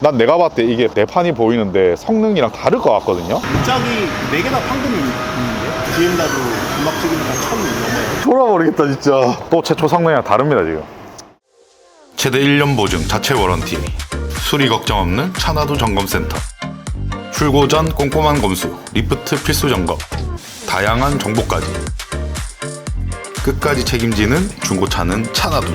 난 내가 봤을 때 이게 내판이 보이는데 성능이랑 다를 것 같거든요. 문짝이 4개나 판금이 있는데 BMW 금박죽이니까 1000 넘어요. 돌아버리겠다 진짜. 또 최초 성능이랑 다릅니다 지금. 최대 1년 보증 자체 워런티, 수리 걱정 없는 차나두 점검센터, 출고 전 꼼꼼한 검수, 리프트 필수 점검, 다양한 정보까지 끝까지 책임지는 중고차는 차나두.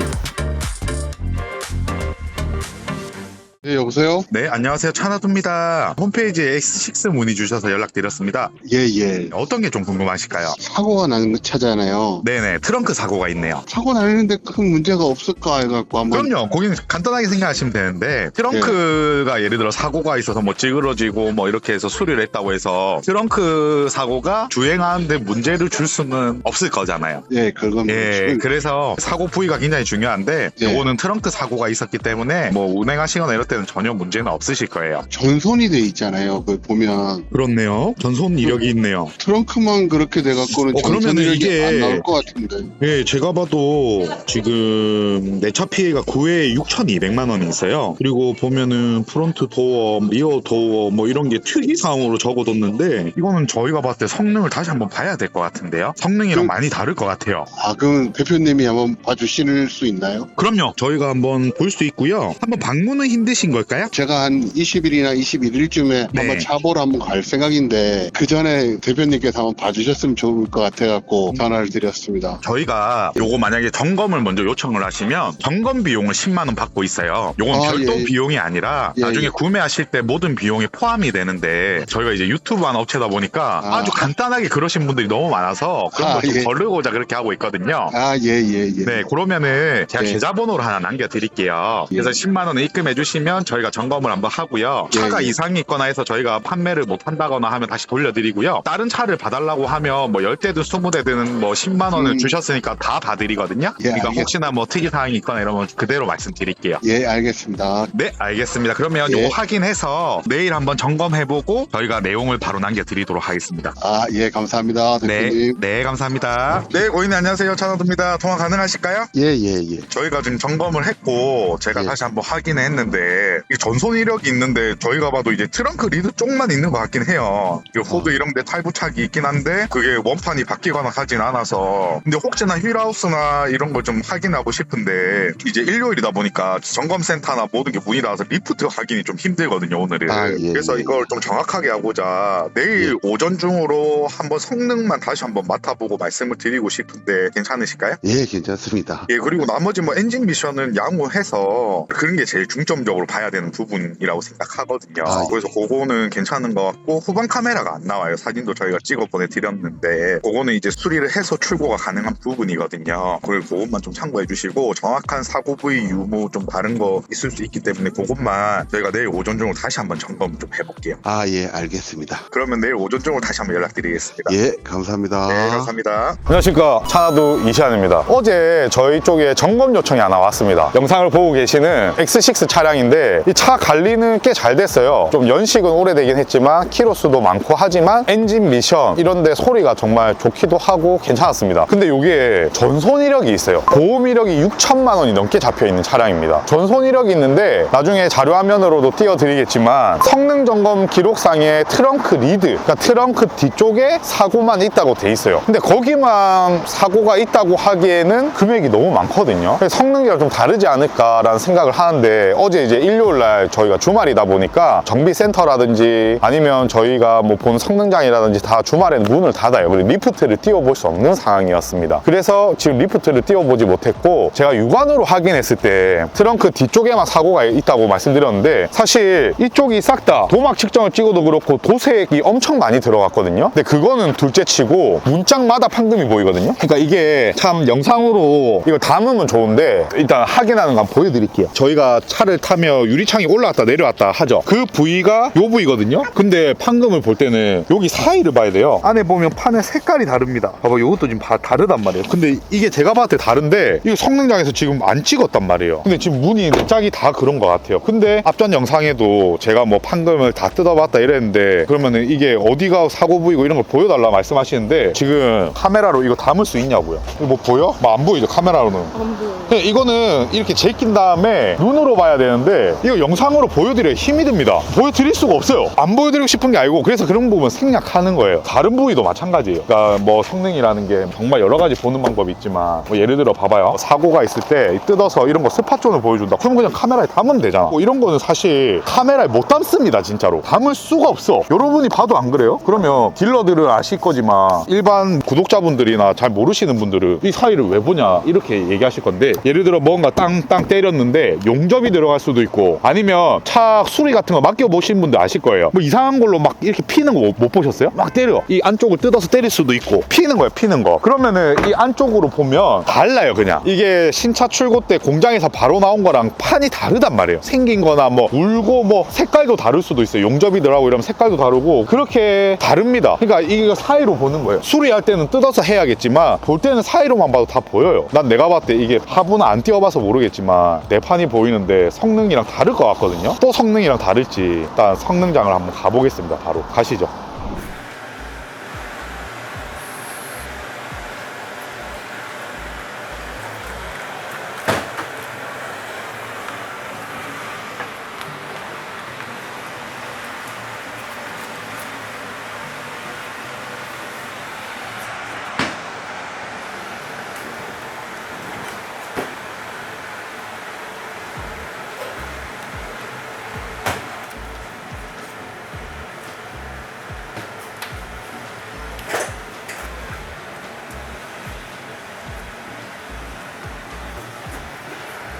네, 여보세요? 네, 안녕하세요. 차나두입니다. 홈페이지에 X6 문의 주셔서 연락드렸습니다. 예, 예. 어떤 게 좀 궁금하실까요? 사고가 난 차잖아요. 네네, 트렁크 사고가 있네요. 사고 나는데 큰 문제가 없을까 해갖고 한번. 그럼요. 고객님 간단하게 생각하시면 되는데 트렁크가 예를 들어 사고가 있어서 뭐 찌그러지고 뭐 이렇게 해서 수리를 했다고 해서 트렁크 사고가 주행하는데 문제를 줄 수는 없을 거잖아요. 예, 그건. 예, 그래서 사고 부위가 굉장히 중요한데 예. 요거는 트렁크 사고가 있었기 때문에 뭐 운행하시거나 이럴 때는 전혀 문제는 없으실 거예요. 전손이 돼 있잖아요. 그 보면. 그렇네요. 전손 이력이 있네요. 트렁크만 그렇게 돼갖고는 그러면은 전손이 이게- 안 나올 것 같은데. 예, 제가 봐도 지금 내 차 피해가 9회에 6,200만 원이 있어요. 그리고 보면은 프론트 도어, 리어 도어 뭐 이런 게 특이사항으로 적어뒀는데 이거는 저희가 봤을 때 성능을 다시 한번 봐야 될 것 같은데요. 성능이랑 많이 다를 것 같아요. 아, 그럼 대표님이 한번 봐주실 수 있나요? 그럼요. 저희가 한번 볼 수 있고요. 한번 방문은 힘드신 걸까요? 제가 한 20일이나 21일쯤에 네. 한번 차 보러 한번 갈 생각인데 그 전에 대표님께서 한번 봐주셨으면 좋을 것 같아갖고 전화를 드렸습니다. 저희가 요거 만약에 점검을 먼저 요청을 하시면 점검 비용을 10만 원 받고 있어요. 요건 아, 별도 예. 비용이 아니라 예, 나중에 예. 구매하실 때 모든 비용이 포함이 되는데 저희가 이제 유튜브 하는 업체다 보니까 아. 아주 간단하게 그러신 분들이 너무 많아서 그런 걸 좀 예. 거르고자 그렇게 하고 있거든요. 아, 예, 예, 예. 네, 그러면은 제가 예. 계좌번호를 하나 남겨드릴게요. 그래서 예. 10만 원을 입금해 주시면 저희가 점검을 한번 하고요. 예, 차가 예. 이상이 있거나 해서 저희가 판매를 못 한다거나 하면 다시 돌려드리고요. 다른 차를 봐달라고 하면 뭐 10대든 20대든 뭐 10만 원을 주셨으니까 다 봐드리거든요. 예, 그러니까 알겠습니다. 혹시나 뭐 특이사항이 있거나 이러면 그대로 말씀드릴게요. 예, 알겠습니다. 네, 알겠습니다. 그러면 예. 요거 확인해서 내일 한번 점검해보고 저희가 내용을 바로 남겨드리도록 하겠습니다. 아, 예, 감사합니다. 네, 대표님. 네, 감사합니다. 네, 고객님 안녕하세요. 차나두입니다. 통화 가능하실까요? 예, 예, 예. 저희가 지금 점검을 했고 제가 예. 다시 한번 확인했는데 이 전손 이력이 있는데 저희가 봐도 이제 트렁크 리드 쪽만 있는 것 같긴 해요. 이 후드 이런 데 탈부착이 있긴 한데 그게 원판이 바뀌거나 하진 않아서 근데 혹시나 휠하우스나 이런 걸 좀 확인하고 싶은데 이제 일요일이다 보니까 점검센터나 모든 게 문이 닫아서 리프트 확인이 좀 힘들거든요 오늘은. 아, 예, 그래서 예. 이걸 좀 정확하게 하고자 내일 오전 중으로 한번 성능만 다시 한번 맡아보고 말씀을 드리고 싶은데 괜찮으실까요? 예, 괜찮습니다. 예, 그리고 나머지 뭐 엔진 미션은 양호해서 그런 게 제일 중점적으로 봐야 되는 부분이라고 생각하거든요. 아, 그래서 그거는 괜찮은 것 같고 후방 카메라가 안 나와요. 사진도 저희가 찍어 보내드렸는데 그거는 이제 수리를 해서 출고가 가능한 부분이거든요. 그리고 그것만 좀 참고해 주시고 정확한 사고 부위 유무 좀 다른 거 있을 수 있기 때문에 그것만 저희가 내일 오전 중으로 다시 한번 점검 좀 해볼게요. 아, 예, 알겠습니다. 그러면 내일 오전 중으로 다시 한번 연락드리겠습니다. 예, 감사합니다. 네, 감사합니다. 안녕하십니까, 차나두 이시안입니다. 어제 저희 쪽에 점검 요청이 하나 왔습니다. 영상을 보고 계시는 X6 차량인데 이 차 관리는 꽤 잘 됐어요. 좀 연식은 오래되긴 했지만 키로수도 많고 하지만 엔진 미션 이런데 소리가 정말 좋기도 하고 괜찮았습니다. 근데 이게 전손 이력이 있어요. 보험 이력이 6천만 원이 넘게 잡혀 있는 차량입니다. 전손 이력이 있는데 나중에 자료 화면으로도 띄워드리겠지만 성능 점검 기록상에 트렁크 리드, 그러니까 트렁크 뒤쪽에 사고만 있다고 돼 있어요. 근데 거기만 사고가 있다고 하기에는 금액이 너무 많거든요. 그래서 성능이랑 좀 다르지 않을까라는 생각을 하는데 어제 이제 일요일날 저희가 주말이다 보니까 정비센터라든지 아니면 저희가 뭐 본 성능장이라든지 다 주말에는 문을 닫아요. 그리고 리프트를 띄워볼 수 없는 상황이었습니다. 그래서 지금 리프트를 띄워보지 못했고 제가 육안으로 확인했을 때 트렁크 뒤쪽에만 사고가 있다고 말씀드렸는데 사실 이쪽이 싹 다 도막 측정을 찍어도 그렇고 도색이 엄청 많이 들어갔거든요. 근데 그거는 둘째치고 문짝마다 판금이 보이거든요. 그러니까 이게 참 영상으로 이걸 담으면 좋은데 일단 확인하는 거 한번 보여드릴게요. 저희가 차를 타며 유리창이 올라왔다 내려왔다 하죠. 그 부위가 요 부위거든요. 근데 판금을 볼 때는 여기 사이를 봐야 돼요. 안에 보면 판의 색깔이 다릅니다. 봐봐, 요것도 지금 다르단 말이에요. 근데 이게 제가 봤을 때 다른데 이거 성능장에서 지금 안 찍었단 말이에요. 근데 지금 문이 짝이 다 그런 것 같아요. 근데 앞전 영상에도 제가 뭐 판금을 다 뜯어봤다 이랬는데 그러면은 이게 어디가 사고 부위고 이런 걸 보여달라 말씀하시는데 지금 카메라로 이거 담을 수 있냐고요. 이거 뭐 보여? 뭐 안 보이죠, 카메라로는. 안 보여요. 이거는 이렇게 제낀 다음에 눈으로 봐야 되는데 있는데 이거 영상으로 보여드려야 힘이 듭니다. 보여드릴 수가 없어요. 안 보여드리고 싶은 게 아니고 그래서 그런 부분 생략하는 거예요. 다른 부위도 마찬가지예요. 그러니까 뭐 성능이라는 게 정말 여러 가지 보는 방법이 있지만 뭐 예를 들어 봐봐요. 사고가 있을 때 뜯어서 이런 거 스팟존을 보여준다. 그럼 그냥 카메라에 담으면 되잖아. 뭐 이런 거는 사실 카메라에 못 담습니다. 진짜로 담을 수가 없어. 여러분이 봐도 안 그래요? 그러면 딜러들은 아실 거지만 일반 구독자분들이나 잘 모르시는 분들은 이 사이를 왜 보냐 이렇게 얘기하실 건데, 예를 들어 뭔가 땅땅 때렸는데 용접이 들어갈 수도 있고, 아니면 차 수리 같은 거 맡겨보신 분들 아실 거예요. 뭐 이상한 걸로 막 이렇게 피는 거 못 보셨어요? 막 때려. 이 안쪽을 뜯어서 때릴 수도 있고 피는 거예요. 피는 거. 그러면은 이 안쪽으로 보면 달라요. 그냥 이게 신차 출고 때 공장에서 바로 나온 거랑 판이 다르단 말이에요. 생긴 거나 뭐 울고 뭐 색깔도 다를 수도 있어요. 용접이 들어가고 이러면 색깔도 다르고 그렇게 다릅니다. 그러니까 이거 사이로 보는 거예요. 수리할 때는 뜯어서 해야겠지만 볼 때는 사이로만 봐도 다 보여요. 난 내가 봤을 때 이게 하부는 안 띄워봐서 모르겠지만 내 판이 보이는데 성능이랑 다를 것 같거든요. 또 성능이랑 다를지 일단 성능장을 한번 가보겠습니다. 바로 가시죠.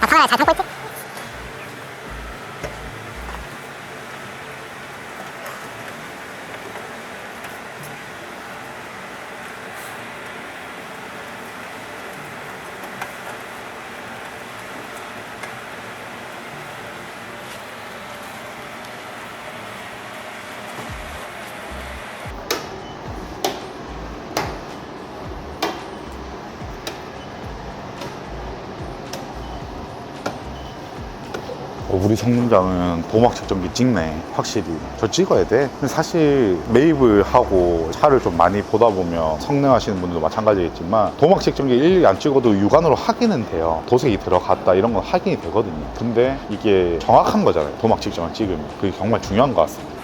카메라 잘 담고 있지? 우리 성능장은 도막 측정기 찍네. 확실히 저 찍어야 돼. 근데 사실 매입을 하고 차를 좀 많이 보다 보면 성능하시는 분들도 마찬가지겠지만 도막 측정기 일일이 안 찍어도 육안으로 확인은 돼요. 도색이 들어갔다 이런 건 확인이 되거든요. 근데 이게 정확한 거잖아요. 도막 측정을 찍으면 그게 정말 중요한 것 같습니다.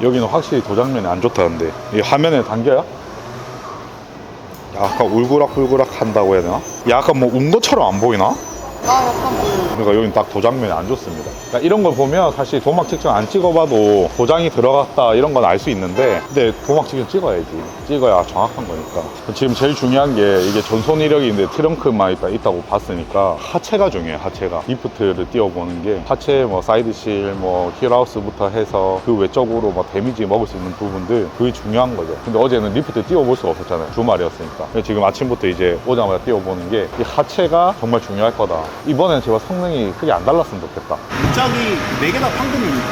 여기는 확실히 도장면이 안 좋다는데 이 화면에 담겨요? 약간 울그락불그락 한다고 해야 되나? 약간 뭐 운 것처럼 안 보이나? 그러니까 여기는 딱 도장면이 안 좋습니다. 그러니까 이런 걸 보면 사실 도막 측정 안 찍어봐도 도장이 들어갔다 이런 건 알 수 있는데, 근데 도막 측정 찍어야지. 찍어야 정확한 거니까. 지금 제일 중요한 게 이게 전손 이력이 있는데 트렁크만 있다고 봤으니까 하체가 중요해요. 하체가 리프트를 띄워보는 게 하체 뭐 사이드실 뭐 휠하우스부터 해서 그 외적으로 뭐 데미지 먹을 수 있는 부분들, 그게 중요한 거죠. 근데 어제는 리프트 띄워볼 수가 없었잖아요. 주말이었으니까. 지금 아침부터 이제 오자마자 띄워보는 게 이 하체가 정말 중요할 거다. 이번엔 제발 성능이 크게 안 달랐으면 좋겠다. 문짝이 4개나 판금이 있는데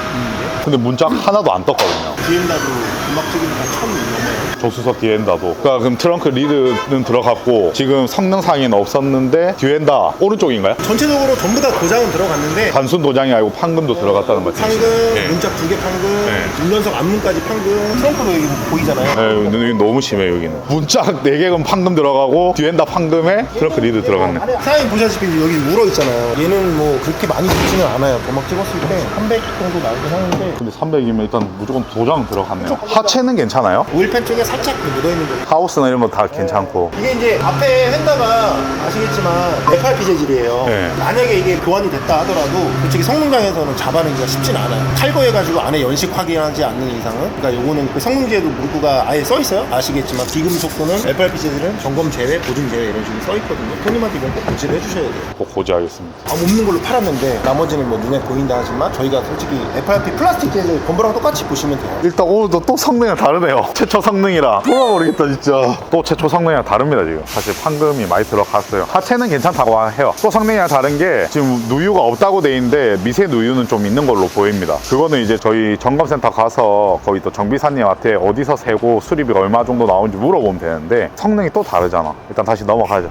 근데 문짝 하나도 안 떴거든요. DM다도 금박지기는 다 처음 넘어요. 조수석 뒤엔다도. 그러니까 그럼 트렁크 리드는 들어갔고 지금 성능 상에는 없었는데 뒤엔다 오른쪽인가요? 전체적으로 전부 다 도장은 들어갔는데 단순 도장이 아니고 판금도 들어갔다는 말씀이시죠? 판금, 네. 문짝 2개 판금, 네. 운전석 앞문까지 판금, 트렁크도 여기 보이잖아요. 네, 여기 너무 심해 여기는. 문짝 4개는 판금 들어가고 뒤엔다 판금에 트렁크 리드 들어갔네. 사장님 보시다시피 여기 물어 있잖아요. 얘는 뭐 그렇게 많이 붙지는 않아요. 도막 찍었을 때 300 정도 나오긴 하는데 근데 300이면 일단 무조건 도장 들어갔네요. 하체는 괜찮아요? 오일팬 쪽에 살짝 묻어있는 거. 하우스나 이런 거 다 괜찮고. 이게 이제 앞에 휀다가 아시겠지만 FRP 재질이에요. 네. 만약에 이게 교환이 됐다 하더라도 솔직히 성능장에서는 잡아내기가 쉽진 않아요. 탈거해가지고 안에 연식 확인하지 않는 이상은. 그러니까 요거는 그 성능지에도 문구가 아예 써있어요. 아시겠지만 비금속도는 FRP 재질은 점검 제외, 보증 제외 이런 식으로 써있거든요. 손님한테 이건 꼭 고지를 해주셔야 돼요. 꼭 고지하겠습니다. 없는 걸로 팔았는데 나머지는 뭐 눈에 보인다 하지만 저희가 솔직히 FRP 플라스틱 재질 건보랑 똑같이 보시면 돼요. 일단 오늘도 또 성능이 다르네요. 최초 성능이라 성능이라 몰라 모르겠다 진짜. 또 최초 성능이랑 다릅니다. 지금 사실 판금이 많이 들어갔어요. 하체는 괜찮다고 해요. 또 성능이랑 다른 게 지금 누유가 없다고 돼 있는데 미세 누유는 좀 있는 걸로 보입니다. 그거는 이제 저희 점검센터 가서 거기 또 정비사님한테 어디서 세고 수리비가 얼마 정도 나오는지 물어보면 되는데 성능이 또 다르잖아. 일단 다시 넘어가자.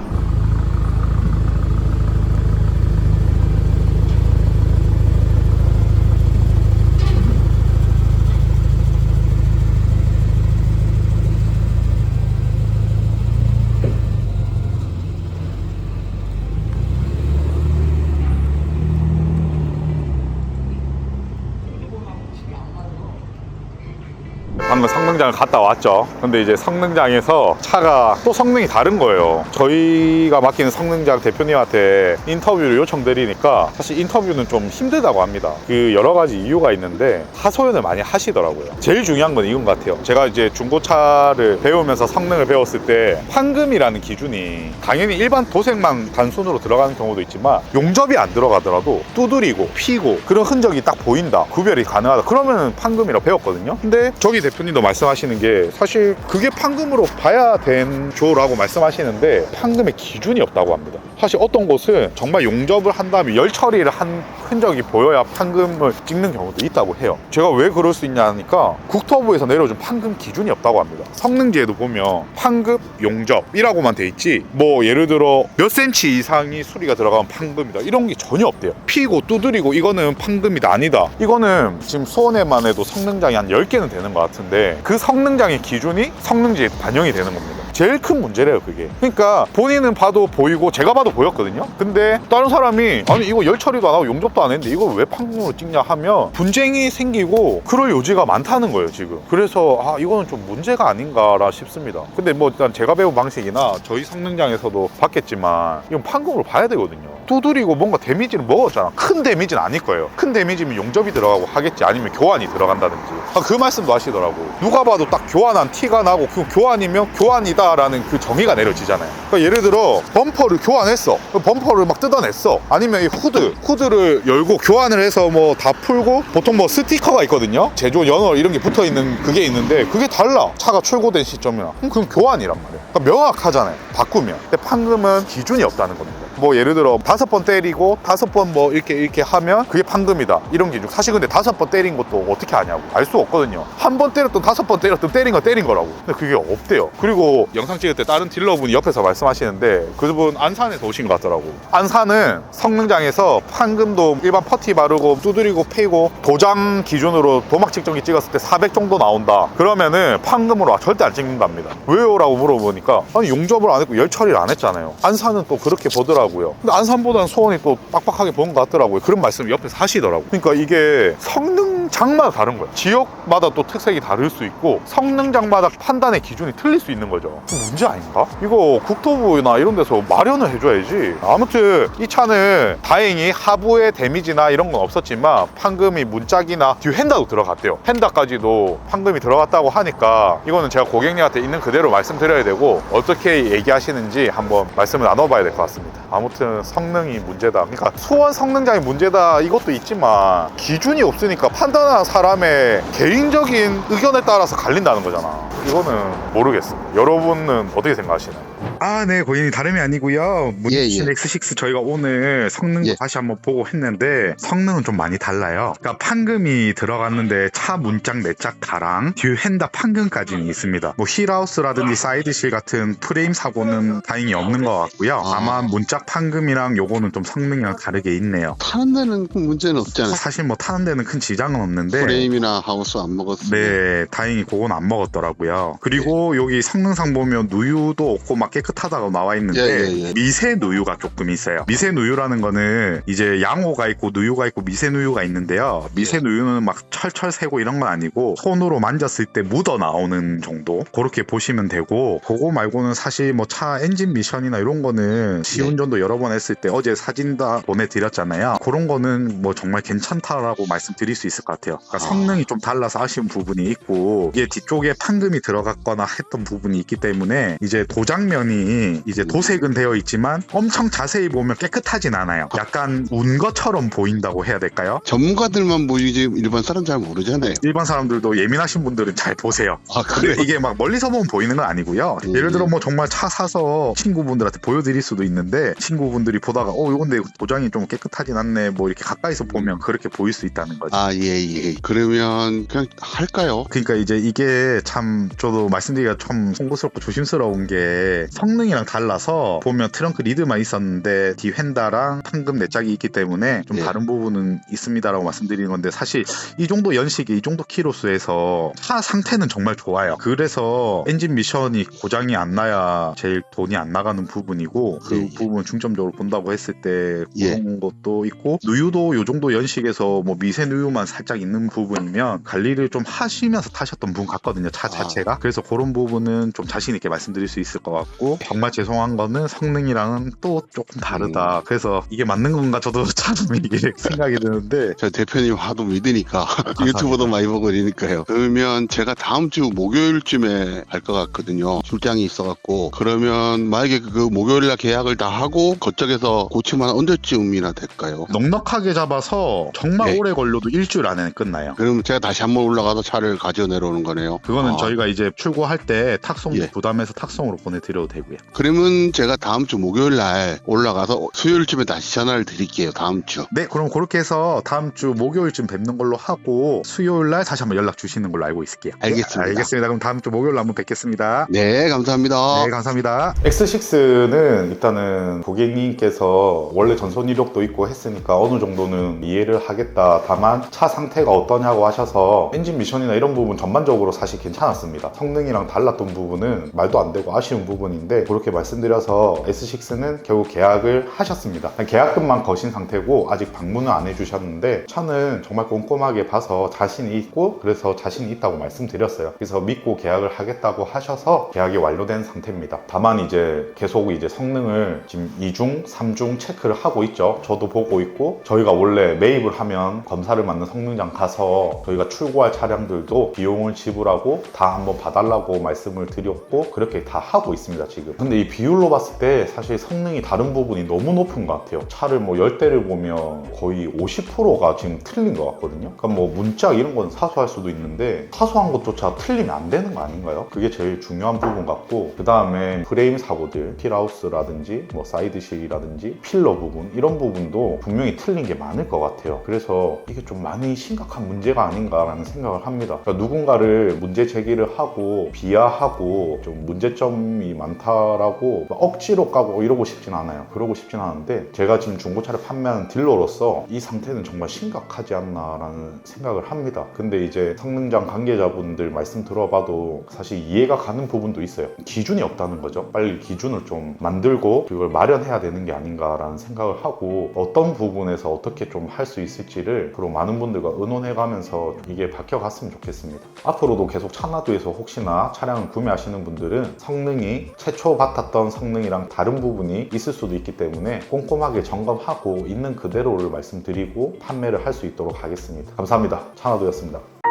방금 성능장을 갔다 왔죠. 근데 이제 성능장에서 차가 또 성능이 다른 거예요. 저희가 맡기는 성능장 대표님한테 인터뷰를 요청드리니까 사실 인터뷰는 좀 힘들다고 합니다. 그 여러 가지 이유가 있는데 하소연을 많이 하시더라고요. 제일 중요한 건 이건 것 같아요. 제가 이제 중고차를 배우면서 성능을 배웠을 때 판금이라는 기준이 당연히 일반 도색만 단순으로 들어가는 경우도 있지만 용접이 안 들어가더라도 두드리고 피고 그런 흔적이 딱 보인다, 구별이 가능하다, 그러면 판금이라고 배웠거든요. 근데 저기 대표님도 말씀하시는 게 사실 그게 판금으로 봐야 된 조라고 말씀하시는데 판금의 기준이 없다고 합니다. 사실 어떤 곳은 정말 용접을 한 다음에 열 처리를 한 흔적이 보여야 판금을 찍는 경우도 있다고 해요. 제가 왜 그럴 수 있냐 하니까 국토부에서 내려준 판금 기준이 없다고 합니다. 성능지에도 보면 판금, 용접이라고만 돼 있지 뭐 예를 들어 몇 센치 이상이 수리가 들어가면 판금이다 이런 게 전혀 없대요. 피고 두드리고 이거는 판금이다 아니다, 이거는 지금 수원에만 해도 성능장이 한 10개는 되는 것 같은데 그 성능장의 기준이 성능지에 반영이 되는 겁니다. 제일 큰 문제래요 그게. 그러니까 본인은 봐도 보이고 제가 봐도 보였거든요. 근데 다른 사람이 아니 이거 열 처리도 안 하고 용접도 안 했는데 이걸 왜 판금으로 찍냐 하면 분쟁이 생기고 그럴 요지가 많다는 거예요 지금. 그래서 아 이거는 좀 문제가 아닌가라 싶습니다. 근데 뭐 일단 제가 배운 방식이나 저희 성능장에서도 봤겠지만 이건 판금으로 봐야 되거든요. 두드리고 뭔가 데미지를 먹었잖아. 큰 데미지는 아닐 거예요. 큰 데미지면 용접이 들어가고 하겠지, 아니면 교환이 들어간다든지. 그 말씀도 하시더라고. 누가 봐도 딱 교환한 티가 나고 그 교환이면 교환이다 라는 그 정의가 내려지잖아요. 그러니까 예를 들어 범퍼를 교환했어. 범퍼를 막 뜯어냈어. 아니면 이 후드를 열고 교환을 해서 뭐 다 풀고, 보통 뭐 스티커가 있거든요. 제조 연월 이런 게 붙어있는 그게 있는데 그게 달라. 차가 출고된 시점이랑. 그럼 교환이란 말이에요. 그러니까 명확하잖아요 바꾸면. 근데 판금은 기준이 없다는 겁니다. 뭐 예를 들어 5번 때리고 5번 뭐 이렇게 하면 그게 판금이다 이런 기준. 사실 근데 5번 때린 것도 어떻게 아냐고, 알 수 없거든요. 한 번 때렸든 5번 때렸든 때린 건 때린 거라고. 근데 그게 없대요. 그리고 영상 찍을 때 다른 딜러분이 옆에서 말씀하시는데 그분 안산에서 오신 것 같더라고. 안산은 성능장에서 판금도 일반 퍼티 바르고 두드리고 패고 도장 기준으로 도막 측정기 찍었을 때 400 정도 나온다 그러면은 판금으로 절대 안 찍는답니다. 왜요? 라고 물어보니까 아니 용접을 안 했고 열 처리를 안 했잖아요. 안산은 또 그렇게 보더라고요. 근데 안산보다는 수원이 또 빡빡하게 보는 것 같더라고요. 그런 말씀을 옆에서 하시더라고요. 그러니까 이게 성능장마다 다른 거예요. 지역마다 또 특색이 다를 수 있고 성능장마다 판단의 기준이 틀릴 수 있는 거죠. 문제 아닌가? 이거 국토부나 이런 데서 마련을 해줘야지. 아무튼 이 차는 다행히 하부에 데미지나 이런 건 없었지만 판금이 문짝이나 뒤 휀다도 들어갔대요. 휀다까지도 판금이 들어갔다고 하니까 이거는 제가 고객님한테 있는 그대로 말씀드려야 되고 어떻게 얘기하시는지 한번 말씀을 나눠봐야 될 것 같습니다. 아무튼 성능이 문제다. 그러니까 수원 성능장이 문제다 이것도 있지만 기준이 없으니까 판단하는 사람의 개인적인 의견에 따라서 갈린다는 거잖아. 이거는 모르겠습니다. 여러분은 어떻게 생각하시나요? 아, 네, 고객님 다름이 아니고요. 문신 예. X6 저희가 오늘 성능도 예. 다시 한번 보고 했는데 성능은 좀 많이 달라요. 그러니까 판금이 들어갔는데 차 문짝, 내짝 다랑 뒤 휀다 판금까지는 있습니다. 뭐 힐하우스라든지 사이드실 같은 프레임 사고는 다행히 없는 것 같고요. 아마 문짝 판금이랑 요거는 좀 성능이랑 다르게 있네요. 타는 데는 문제는 없잖아요. 사실 뭐 타는 데는 큰 지장은 없는데 프레임이나 하우스 안 먹었어요. 네, 다행히 그건 안 먹었더라고요. 그리고 여기 성능상 보면 누유도 없고 막 깨끗하다고 나와 있는데 예. 미세 누유가 조금 있어요. 미세 누유라는 거는 이제 양호가 있고 누유가 있고 미세 누유가 있는데요. 미세 누유는 막 철철 새고 이런 건 아니고 손으로 만졌을 때 묻어 나오는 정도 그렇게 보시면 되고, 그거 말고는 사실 뭐 차 엔진 미션이나 이런 거는 시운전도 여러 번 했을 때 어제 사진 다 보내드렸잖아요. 그런 거는 뭐 정말 괜찮다라고 말씀드릴 수 있을 것 같아요. 그러니까 성능이 좀 달라서 아쉬운 부분이 있고 이게 뒤쪽에 판금이 들어갔거나 했던 부분이 있기 때문에 이제 도장면이 이제 도색은 되어 있지만 엄청 자세히 보면 깨끗하진 않아요. 약간 운 것처럼 보인다고 해야 될까요? 전문가들만 보이지 일반 사람 잘 모르잖아요. 일반 사람들도 예민하신 분들은 잘 보세요. 아, 그래요? 이게 막 멀리서 보면 보이는 건 아니고요. 예를 들어 뭐 정말 차 사서 친구분들한테 보여드릴 수도 있는데 친구분들이 보다가 이건데 도장이 좀 깨끗하진 않네 뭐 이렇게 가까이서 보면 그렇게 보일 수 있다는 거죠. 아, 예. 그러면 그냥 할까요? 그러니까 이제 이게 참 저도 말씀드리기가 참 송구스럽고 조심스러운 게 성능이랑 달라서 보면 트렁크 리드만 있었는데 뒤 휀다랑 판금 내짝이 있기 때문에 좀 예. 다른 부분은 있습니다라고 말씀드리는 건데 사실 이 정도 연식에 이 정도 키로수에서 차 상태는 정말 좋아요. 그래서 엔진 미션이 고장이 안 나야 제일 돈이 안 나가는 부분이고 그 예. 부분 중점적으로 본다고 했을 때 예. 그런 것도 있고 누유도 요 정도 연식에서 뭐 미세 누유만 살짝 있는 부분이면 관리를 좀 하시면서 타셨던 분 같거든요. 차 자체가. 그래서 그런 부분은 좀 자신 있게 말씀드릴 수 있을 것 같고 정말 죄송한 거는 성능이랑은 또 조금 다르다. 그래서 이게 맞는 건가 저도 참 이게 생각이 드는데 저 대표님 하도 믿으니까 유튜브도 많이 보고 이러니까요. 그러면 제가 다음 주 목요일쯤에 갈 것 같거든요. 출장이 있어갖고 그러면 만약에 그 목요일날 계약을 다 하고 그쪽에서 고치면 언제쯤이나 될까요? 넉넉하게 잡아서 정말 예. 오래 걸려도 일주일 안에는 끝나요. 그럼 제가 다시 한번 올라가서 차를 가져 내려오는 거네요. 그거는 아, 저희가 이제 출고할 때 탁송 예. 부담해서 탁송으로 보내드려도 되고요. 그러면 제가 다음 주 목요일날 올라가서 수요일쯤에 다시 전화를 드릴게요. 다음 주. 네, 그럼 그렇게 해서 다음 주 목요일쯤 뵙는 걸로 하고 수요일 날 다시 한번 연락 주시는 걸로 알고 있을게요. 알겠습니다. 알겠습니다. 그럼 다음 주 목요일 날 한번 뵙겠습니다. 네, 감사합니다. 네, 감사합니다. X6는 일단은 고객님께서 원래 전손 이력도 있고 했으니까 어느 정도는 이해를 하겠다. 다만 차 상태가 어떠냐고 하셔서 엔진 미션이나 이런 부분 전반적으로 사실 괜찮았습니다. 성능이랑 달랐던 부분은 말도 안 되고 아쉬운 부분인데 그렇게 말씀드려서 S6는 결국 계약을 하셨습니다. 계약금만 거신 상태고 아직 방문은 안 해주셨는데 차는 정말 꼼꼼하게 봐서 자신이 있고 그래서 자신이 있다고 말씀드렸어요. 그래서 믿고 계약을 하겠다고 하셔서 계약이 완료된 상태입니다. 다만 이제 계속 이제 성능을 지금 2중, 3중 체크를 하고 있죠. 저도 보고 있고 저희가 원래 매입을 하면 검사를 받는 성능장 가서 저희가 출고할 차량들도 비용을 지불하고 다 한번 봐달라고 말씀을 드렸고 그렇게 다 하고 있습니다 지금. 근데 이 비율로 봤을 때 사실 성능이 다른 부분이 너무 높은 것 같아요. 차를 뭐 10대를 보면 거의 50%가 지금 틀린 것 같거든요. 그러니까 뭐 문짝 이런 건 사소할 수도 있는데 사소한 것조차 틀리면 안 되는 거 아닌가요? 그게 제일 중요한 부분 같고 그 다음에 프레임 사고들, 휠하우스라든지 뭐 사이드실이라든지 필러 부분 이런 부분도 분명히 틀린 게 많을 것 같아요. 그래서 이게 좀 많이 심각한 문제가 아닌가라는 생각을 합니다. 그러니까 누군가를 문제 제기를 하고 비하하고 좀 문제점이 많다라고 억지로 까고 이러고 싶진 않아요. 그러고 싶진 않은데 제가 지금 중고차를 판매하는 딜러로서 이 상태는 정말 심각하지 않나라는 생각을 합니다. 근데 이제 성능장 관계자분들 말씀 들어봐도 사실 이해가 가는 부분도 있어요. 기준이 없다는 거죠. 빨리 기준을 좀 만들고 그걸 마련해야 되는 게 아닌가라는 생각을 하고 어떤 부분에서 어떻게 좀 할 수 있을지를 앞으로 많은 분들과 의논해가면서 이게 바뀌어갔으면 좋겠습니다. 앞으로도 계속 차나두에서 혹시나 차량을 구매하시는 분들은 성능이 최초 같았던 성능이랑 다른 부분이 있을 수도 있기 때문에 꼼꼼하게 점검하고 있는 그대로를 말씀드리고 판매를 할 수 있도록 하겠습니다. 감사합니다. 차나두였습니다.